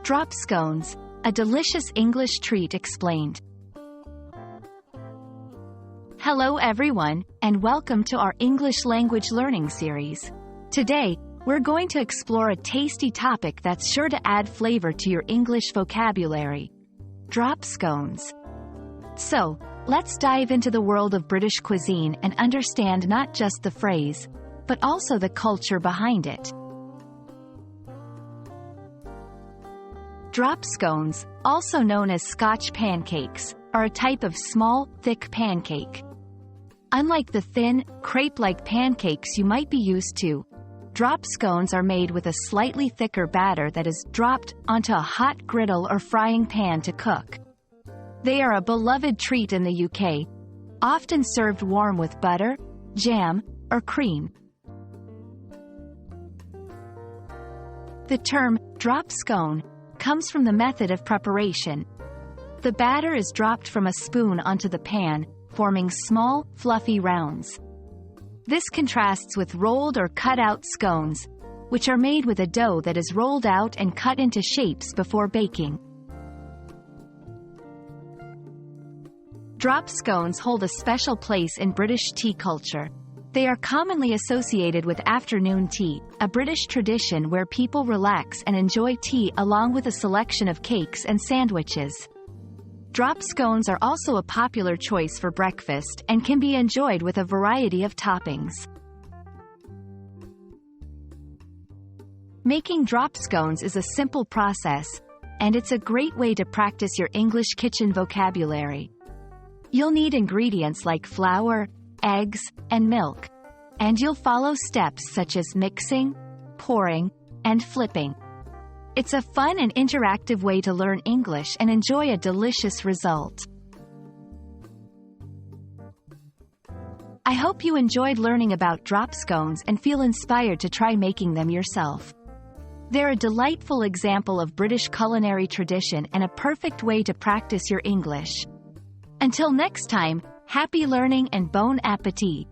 Drop scones, a delicious English treat explained. Hello everyone, and welcome to our English language learning series. Today, we're going to explore a tasty topic that's sure to add flavor to your English vocabulary. Drop scones. So, let's dive into the world of British cuisine and understand not just the phrase, but also the culture behind it. Drop scones, also known as Scotch pancakes, are a type of small, thick pancake. Unlike the thin, crepe-like pancakes you might be used to, drop scones are made with a slightly thicker batter that is dropped onto a hot griddle or frying pan to cook. They are a beloved treat in the UK, often served warm with butter, jam, or cream. The term, drop scone, comes from the method of preparation. The batter is dropped from a spoon onto the pan, forming small, fluffy rounds. This contrasts with rolled or cut-out scones, which are made with a dough that is rolled out and cut into shapes before baking. Drop scones hold a special place in British tea culture. They are commonly associated with afternoon tea, a British tradition where people relax and enjoy tea along with a selection of cakes and sandwiches. Drop scones are also a popular choice for breakfast and can be enjoyed with a variety of toppings. Making drop scones is a simple process, and it's a great way to practice your English kitchen vocabulary. You'll need ingredients like flour, eggs, and milk, and you'll follow steps such as mixing, pouring, and flipping. It's a fun and interactive way to learn English and enjoy a delicious result. I hope you enjoyed learning about drop scones and feel inspired to try making them yourself. They're a delightful example of British culinary tradition and a perfect way to practice your English. Until next time, happy learning and bon appétit!